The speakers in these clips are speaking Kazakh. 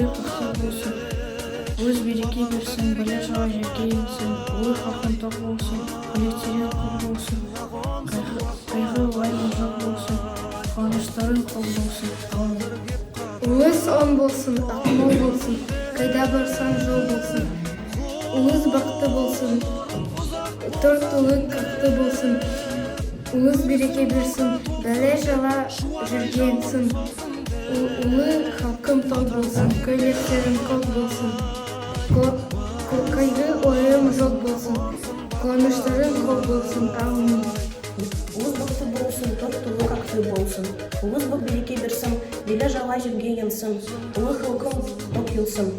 ел ықтар болсын. Өз береке берсін, бәле жала жерге енсін. Ой халқын тоқ болсын, көйлектерің құр болсын. Қайғы уайым жоқ болсын, қуаныштарың қол болсын. Уыз он болсын, ақмол болсын, қайда барсаң жол болсын. Уыз бақты болсын, төрт ұлы қақты болсын. Уыз береке берсін, бәле жала жерге енсін. Улы халқым тоқ болсын, көйлектерің қол болсын. Қайғы уайым жоқ болсын, қуаныштарың қол болсын. Амин. Уыз бақты болсын, төрт ұлы қақты болсын. Уыз боқ береке берсін, беле жала жерге енсін. Улы халқым тоқ елсін,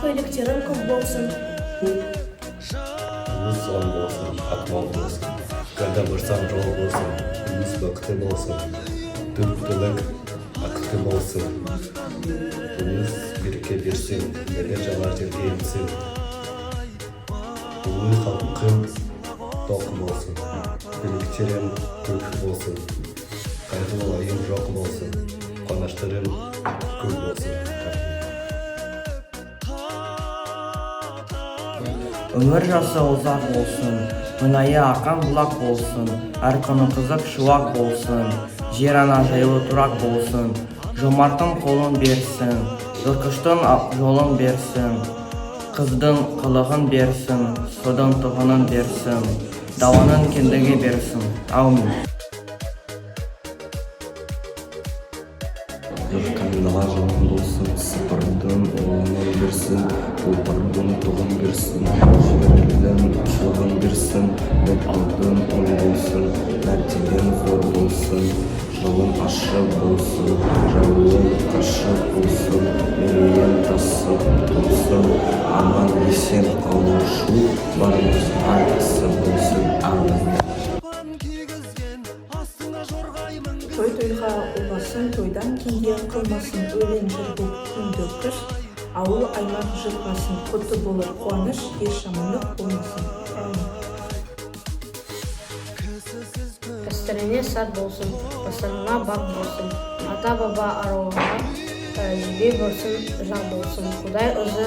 көйлектерің қол болсын. Уыз он болсын, ақмол болсын, қайда барсаң жол болсын. Уыз бақты болсын, төрт ұлы қақты болсын. Уыз береке берсін, беле жала жерге енсін. Улы халқым тоқ болсын, көйлектерің көк болсын. Қайғы уайым жоқ болсын, қуаныштарың көп болсын. Өмір жасы ұзақ болсын, мұнайы аққан бұлақ болсын, әр күні қызық шуақ болсын, жер ана жайлы тұрақ болсын, жомарттың қолын берсін, жыртқыштың жолын берсін, қыздың қылығын берсін, судың тұғынын берсін, даланың кендігі берсін. Аумин. Жұртқанға жолын болсын, сыпырдың оғынан берсін, ұлпардың тұғын берсін, жіберілдің шылығын берсін, бұлталдың ұн болсын, мәртеген зор болсын, жолын ашық болсын, жауын қашық болсын, мерейін тасып болсын, аман есен қауышу барымыз айтысы болсын. Амин. Той тойға ұласын, тойдан кейде қылмасын, өлең жыр бұл күнді күш, ауыл аймақ жырғасын, құтты болып қуаныш, еш жамандық болмасын. Істеріне сәт болсын, бастарына бақ болсын, ата-баба аруағына жебе болсын, жақ болсын. Құдай өзі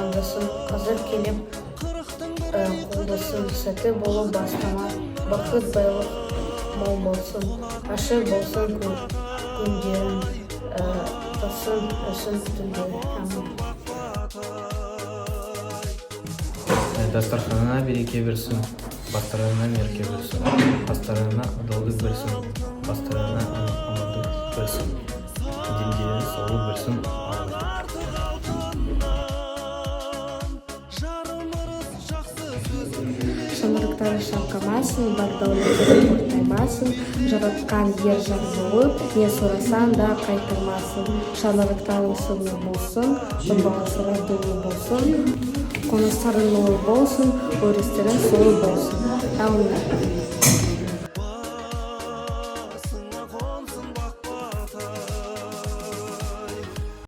алдасын, қазір келіп қолдасын, сәті болып бастама, бақыт байлық мол болсын, ашық болсын күндерін, тасын өсін түндері. Дастарханына береке берсін, бастарына мерке берсін, бастарына адалдық берсін, бастарына амандық берсін, дендерін саулық берсін. Шаңырақтары шалқамасын, бар дәулеттері ортаймасын, жаратқан ер жар болып, не сұрасан да қайтармасын. Шаңырақтарың сырлы болсын, отбасылары дұлы болсын, қоныстарың молы болсын, өрістерің солы болсын. Әумин.